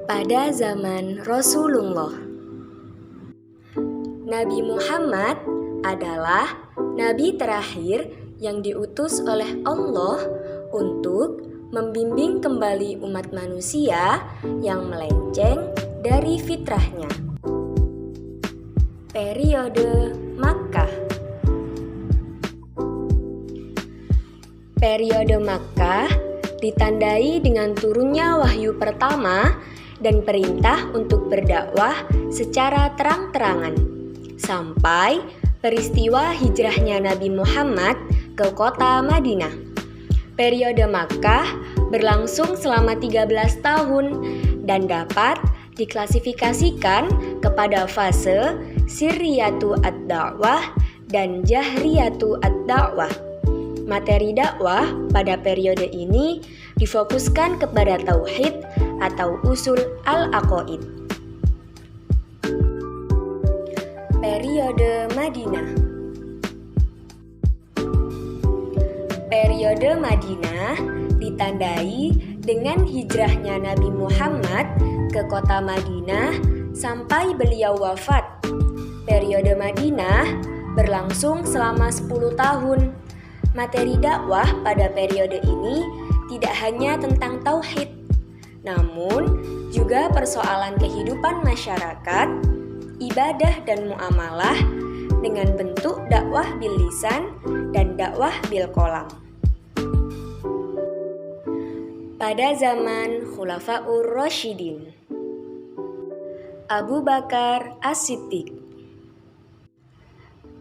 pada zaman Rasulullah. Nabi Muhammad adalah nabi terakhir yang diutus oleh Allah untuk membimbing kembali umat manusia yang melenceng dari fitrahnya. Periode Makkah. Periode Makkah ditandai dengan turunnya wahyu pertama dan perintah untuk berdakwah secara terang-terangan, sampai peristiwa hijrahnya Nabi Muhammad ke kota Madinah. Periode Makkah berlangsung selama 13 tahun dan dapat diklasifikasikan kepada fase sirriyatu ad-da'wah dan jahriyatu ad-da'wah. Materi dakwah pada periode ini difokuskan kepada tauhid atau usul al-aqaid. Periode Madinah. Periode Madinah ditandai dengan hijrahnya Nabi Muhammad ke kota Madinah sampai beliau wafat. Periode Madinah berlangsung selama 10 tahun. Materi dakwah pada periode ini tidak hanya tentang tauhid, namun juga persoalan kehidupan masyarakat, ibadah dan muamalah dengan bentuk dakwah bil lisan dan dakwah bil qalam. Pada zaman Khulafaur Rasyidin. Abu Bakar As-Siddiq.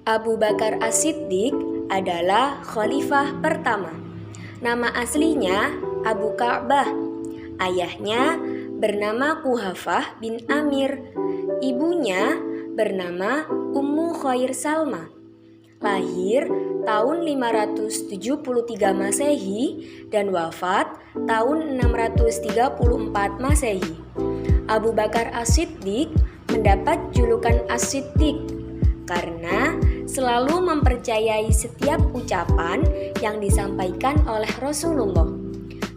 Abu Bakar As-Siddiq adalah khalifah pertama. Nama aslinya Abu Ka'bah. Ayahnya bernama Quhafah bin Amir. Ibunya bernama Ummu Khair Salma. Lahir tahun 573 Masehi dan wafat tahun 634 Masehi. Abu Bakar As-Siddiq mendapat julukan As-Siddiq karena selalu mempercayai setiap ucapan yang disampaikan oleh Rasulullah.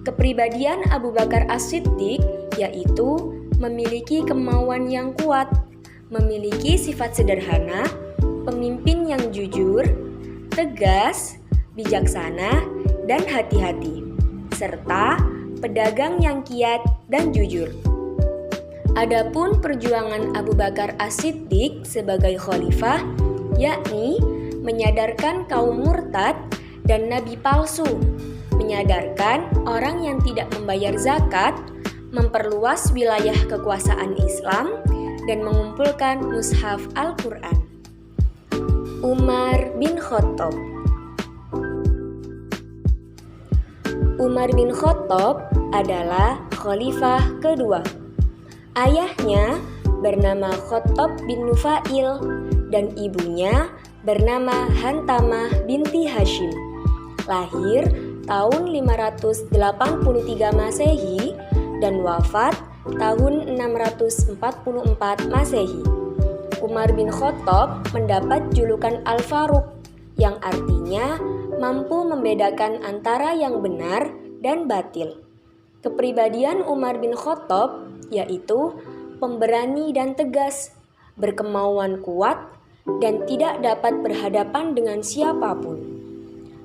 Kepribadian Abu Bakar As-Siddiq yaitu memiliki kemauan yang kuat, memiliki sifat sederhana, pemimpin yang jujur, tegas, bijaksana, dan hati-hati, serta pedagang yang giat dan jujur. Adapun perjuangan Abu Bakar As-Siddiq sebagai khalifah yakni menyadarkan kaum murtad dan nabi palsu, menyadarkan orang yang tidak membayar zakat, memperluas wilayah kekuasaan Islam, dan mengumpulkan mushaf Al-Quran. Umar bin Khattab. Umar bin Khattab adalah khalifah kedua. Ayahnya bernama Khattab bin Nufail dan ibunya bernama Hantamah binti Hashim. Lahir tahun 583 Masehi dan wafat tahun 644 Masehi. Umar bin Khattab mendapat julukan Al-Faruq yang artinya mampu membedakan antara yang benar dan batil. Kepribadian Umar bin Khattab yaitu pemberani dan tegas, berkemauan kuat, dan tidak dapat berhadapan dengan siapapun.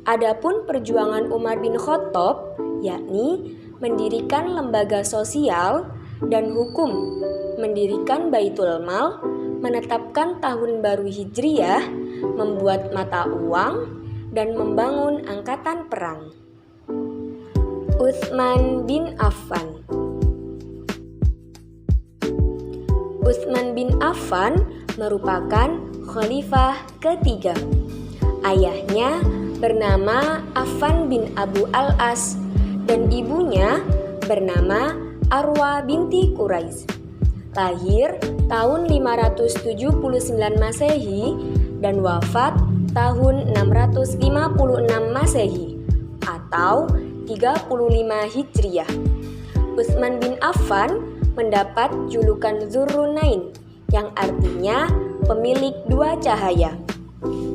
Adapun perjuangan Umar bin Khattab yakni mendirikan lembaga sosial dan hukum, mendirikan Baitul Mal, menetapkan tahun baru Hijriyah, membuat mata uang, dan membangun angkatan perang. Utsman bin Affan. Utsman bin Affan merupakan khalifah ketiga. Ayahnya bernama Affan bin Abu Al-As dan ibunya bernama Arwa binti Quraisy. Lahir tahun 579 Masehi dan wafat tahun 656 Masehi atau 35 Hijriah. Utsman bin Affan mendapat julukan Dzurrunain yang artinya pemilik dua cahaya.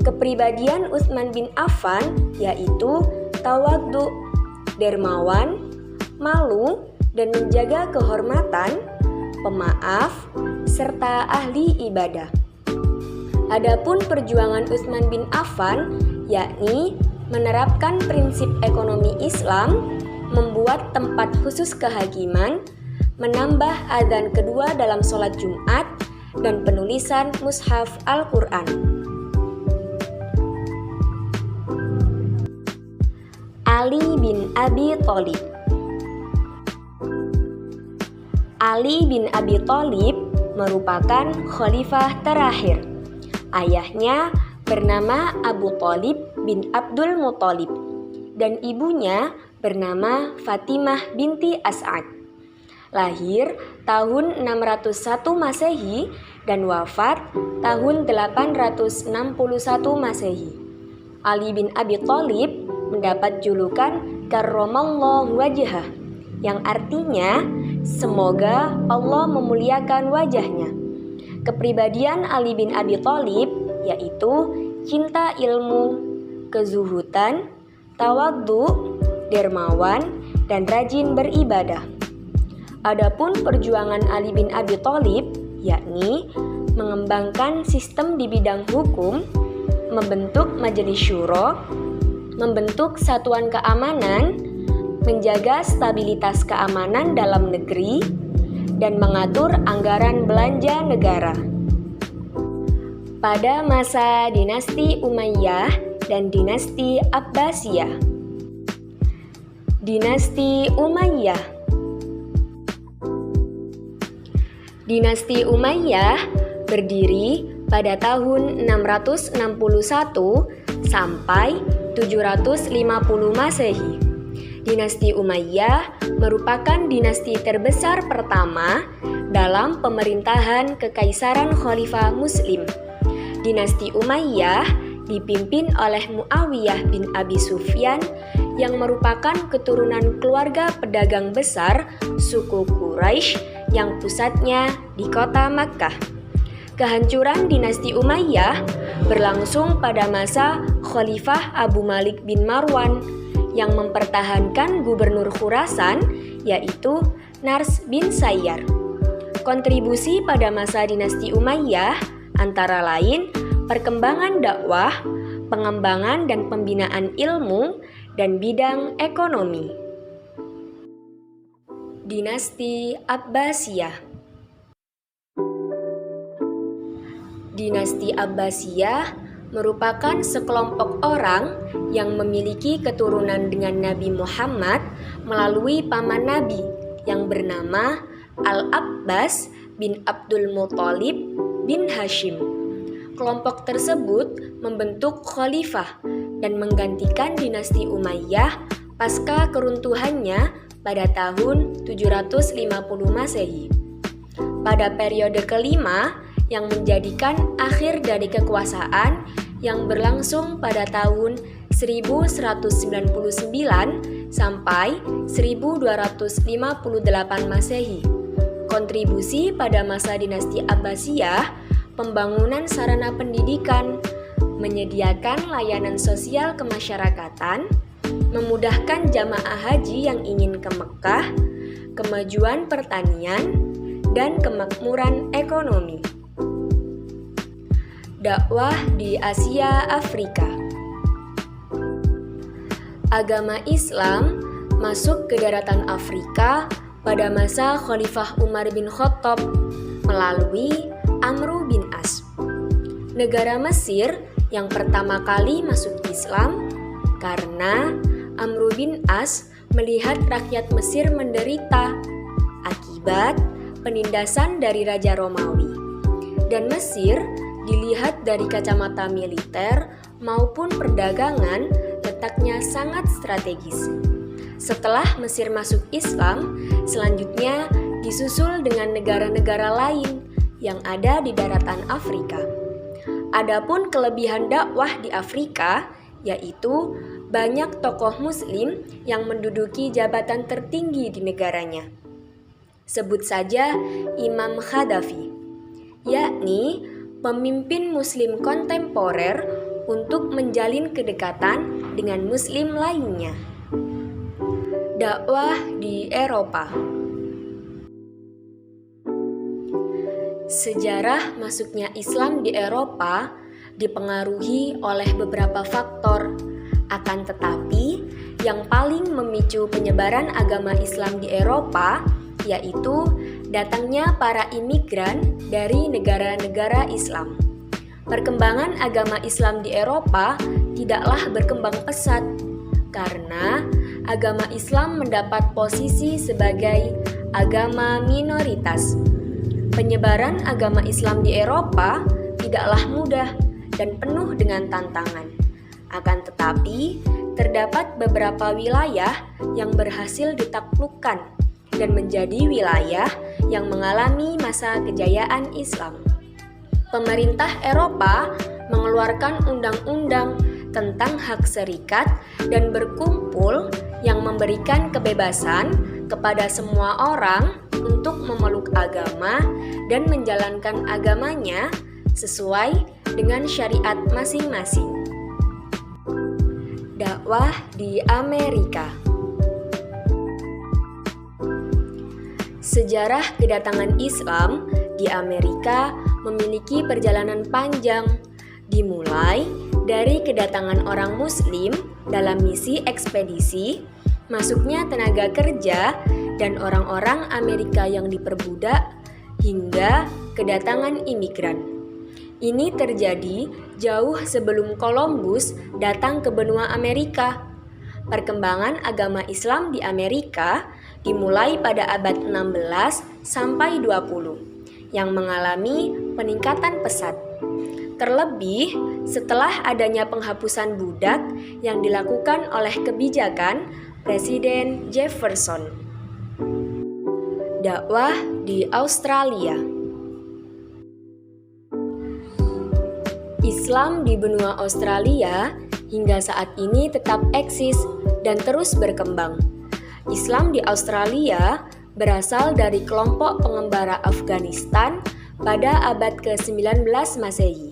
Kepribadian Utsman bin Affan yaitu tawadhu, dermawan, malu, dan menjaga kehormatan, pemaaf, serta ahli ibadah. Adapun perjuangan Utsman bin Affan, yakni menerapkan prinsip ekonomi Islam, membuat tempat khusus kehakiman, menambah adzan kedua dalam sholat Jumat, dan penulisan mushaf Al-Quran. Ali bin Abi Thalib. Ali bin Abi Thalib merupakan khalifah terakhir. Ayahnya bernama Abu Thalib bin Abdul Muthalib dan ibunya bernama Fatimah binti As'ad. Lahir tahun 601 Masehi dan wafat tahun 861 Masehi. Ali bin Abi Thalib mendapat julukan Karramallahu wajhah, yang artinya semoga Allah memuliakan wajahnya. Kepribadian Ali bin Abi Thalib yaitu cinta ilmu, kezuhudan, tawadhu, dermawan, dan rajin beribadah. Adapun perjuangan Ali bin Abi Thalib yakni mengembangkan sistem di bidang hukum, membentuk majelis syuro, membentuk satuan keamanan, menjaga stabilitas keamanan dalam negeri, dan mengatur anggaran belanja negara. Pada masa dinasti Umayyah dan dinasti Abbasiyah. Dinasti Umayyah. Dinasti Umayyah berdiri pada tahun 661 sampai 750 Masehi. Dinasti Umayyah merupakan dinasti terbesar pertama dalam pemerintahan Kekaisaran Khalifah Muslim. Dinasti Umayyah dipimpin oleh Muawiyah bin Abi Sufyan yang merupakan keturunan keluarga pedagang besar suku Quraisy yang pusatnya di kota Makkah. Kehancuran dinasti Umayyah berlangsung pada masa Khalifah Abu Malik bin Marwan yang mempertahankan gubernur Khurasan yaitu Nars bin Sayyar. Kontribusi pada masa dinasti Umayyah antara lain perkembangan dakwah, pengembangan dan pembinaan ilmu, dan bidang ekonomi. Dinasti Abbasiyah. Dinasti Abbasiyah merupakan sekelompok orang yang memiliki keturunan dengan Nabi Muhammad melalui paman Nabi yang bernama Al-Abbas bin Abdul Muthalib bin Hashim. Kelompok tersebut membentuk khalifah dan menggantikan dinasti Umayyah pasca keruntuhannya pada tahun 750 Masehi. Pada periode kelima yang menjadikan akhir dari kekuasaan yang berlangsung pada tahun 1199 sampai 1258 Masehi. Kontribusi pada masa dinasti Abbasiyah, pembangunan sarana pendidikan, menyediakan layanan sosial kemasyarakatan, memudahkan jamaah haji yang ingin ke Mekkah, kemajuan pertanian, dan kemakmuran ekonomi. Dakwah di Asia Afrika. Agama Islam masuk ke daratan Afrika pada masa Khalifah Umar bin Khattab melalui Amru bin As. Negara Mesir yang pertama kali masuk Islam karena Amru bin As melihat rakyat Mesir menderita akibat penindasan dari Raja Romawi. Dan Mesir dilihat dari kacamata militer maupun perdagangan letaknya sangat strategis. Setelah Mesir masuk Islam, selanjutnya disusul dengan negara-negara lain yang ada di daratan Afrika. Adapun kelebihan dakwah di Afrika yaitu banyak tokoh muslim yang menduduki jabatan tertinggi di negaranya. Sebut saja Imam Khadafi, yakni pemimpin muslim kontemporer untuk menjalin kedekatan dengan muslim lainnya. Dakwah di Eropa. Sejarah masuknya Islam di Eropa dipengaruhi oleh beberapa faktor. Akan tetapi, yang paling memicu penyebaran agama Islam di Eropa yaitu datangnya para imigran dari negara-negara Islam. Perkembangan agama Islam di Eropa tidaklah berkembang pesat karena agama Islam mendapat posisi sebagai agama minoritas. Penyebaran agama Islam di Eropa tidaklah mudah dan penuh dengan tantangan. Akan tetapi, terdapat beberapa wilayah yang berhasil ditaklukkan dan menjadi wilayah yang mengalami masa kejayaan Islam. Pemerintah Eropa mengeluarkan undang-undang tentang hak serikat dan berkumpul yang memberikan kebebasan kepada semua orang untuk memeluk agama dan menjalankan agamanya sesuai dengan syariat masing-masing. Dakwah di Amerika. Sejarah kedatangan Islam di Amerika memiliki perjalanan panjang, dimulai dari kedatangan orang Muslim dalam misi ekspedisi, masuknya tenaga kerja dan orang-orang Amerika yang diperbudak, hingga kedatangan imigran. Ini terjadi jauh sebelum Columbus datang ke benua Amerika. Perkembangan agama Islam di Amerika dimulai pada abad 16 sampai 20 yang mengalami peningkatan pesat. Terlebih setelah adanya penghapusan budak yang dilakukan oleh kebijakan Presiden Jefferson. Dakwah di Australia. Islam di benua Australia hingga saat ini tetap eksis dan terus berkembang. Islam di Australia berasal dari kelompok pengembara Afghanistan pada abad ke-19 Masehi,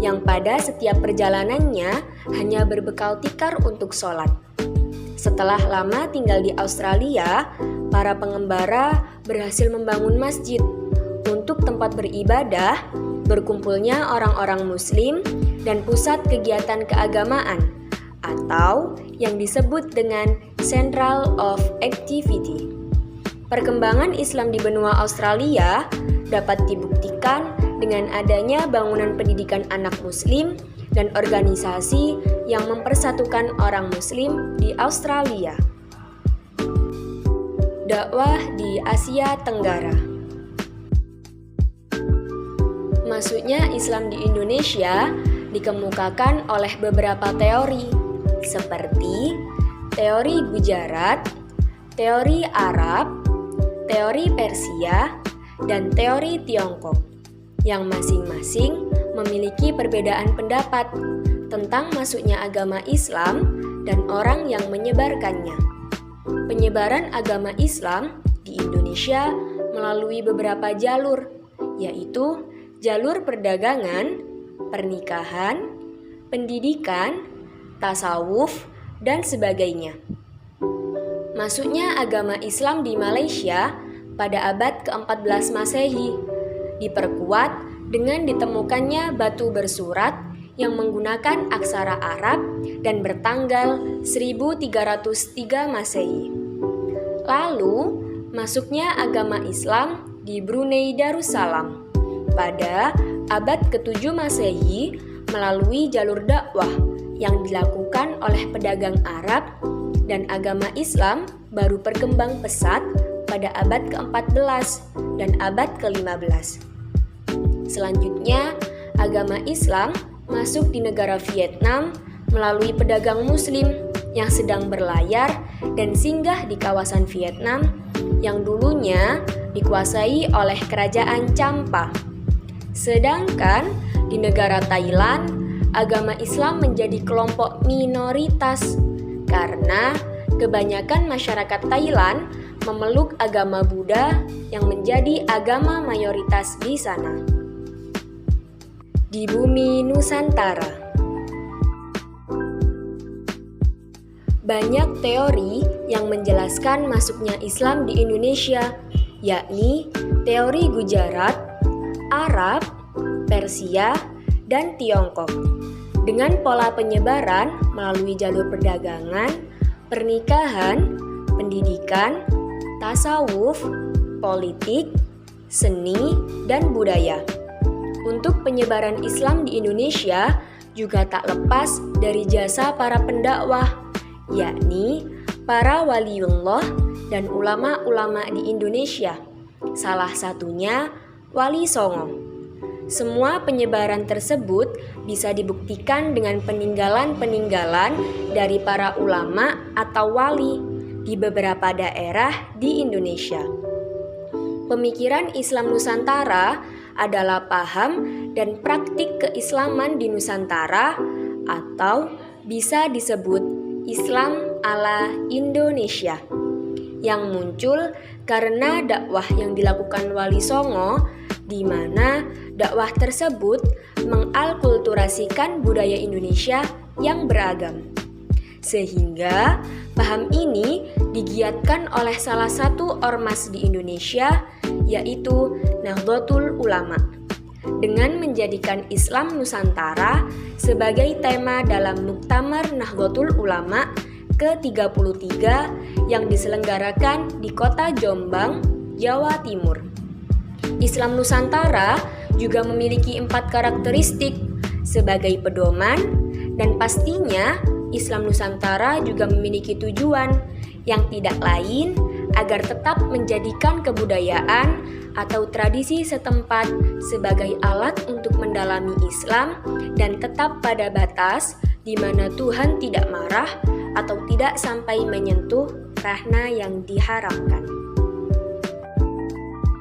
yang pada setiap perjalanannya hanya berbekal tikar untuk sholat. Setelah lama tinggal di Australia, para pengembara berhasil membangun masjid untuk tempat beribadah, berkumpulnya orang-orang Muslim, dan pusat kegiatan keagamaan, atau yang disebut dengan Central of Activity. Perkembangan Islam di benua Australia dapat dibuktikan dengan adanya bangunan pendidikan anak Muslim dan organisasi yang mempersatukan orang Muslim di Australia. Dakwah di Asia Tenggara. Masuknya Islam di Indonesia dikemukakan oleh beberapa teori, seperti teori Gujarat, teori Arab, teori Persia, dan teori Tiongkok, yang masing-masing memiliki perbedaan pendapat tentang masuknya agama Islam dan orang yang menyebarkannya. Penyebaran agama Islam di Indonesia melalui beberapa jalur, yaitu jalur perdagangan, pernikahan, pendidikan, tasawuf, dan sebagainya. Masuknya agama Islam di Malaysia pada abad ke-14 Masehi diperkuat dengan ditemukannya batu bersurat yang menggunakan aksara Arab dan bertanggal 1303 Masehi. Lalu, masuknya agama Islam di Brunei Darussalam pada abad ke-7 Masehi melalui jalur dakwah yang dilakukan oleh pedagang Arab, dan agama Islam baru berkembang pesat pada abad ke-14 dan abad ke-15. Selanjutnya, agama Islam masuk di negara Vietnam melalui pedagang Muslim yang sedang berlayar dan singgah di kawasan Vietnam yang dulunya dikuasai oleh kerajaan Champa. Sedangkan di negara Thailand, agama Islam menjadi kelompok minoritas karena kebanyakan masyarakat Thailand memeluk agama Buddha yang menjadi agama mayoritas di sana. Di bumi Nusantara, banyak teori yang menjelaskan masuknya Islam di Indonesia, yakni teori Gujarat, Arab, Persia, dan Tiongkok. Dengan pola penyebaran melalui jalur perdagangan, pernikahan, pendidikan, tasawuf, politik, seni, dan budaya. Untuk penyebaran Islam di Indonesia juga tak lepas dari jasa para pendakwah, yakni para waliullah dan ulama-ulama di Indonesia. Salah satunya Wali Songo. Semua penyebaran tersebut bisa dibuktikan dengan peninggalan-peninggalan dari para ulama atau wali di beberapa daerah di Indonesia. Pemikiran Islam Nusantara adalah paham dan praktik keislaman di Nusantara atau bisa disebut Islam ala Indonesia yang muncul karena dakwah yang dilakukan Wali Songo, di mana dakwah tersebut mengalkulturasikan budaya Indonesia yang beragam. Sehingga paham ini digiatkan oleh salah satu ormas di Indonesia, yaitu Nahdlatul Ulama, dengan menjadikan Islam Nusantara sebagai tema dalam Muktamar Nahdlatul Ulama ke-33 yang diselenggarakan di kota Jombang, Jawa Timur. Islam Nusantara juga memiliki 4 karakteristik sebagai pedoman, dan pastinya Islam Nusantara juga memiliki tujuan yang tidak lain agar tetap menjadikan kebudayaan atau tradisi setempat sebagai alat untuk mendalami Islam dan tetap pada batas di mana Tuhan tidak marah atau tidak sampai menyentuh ranah yang diharamkan.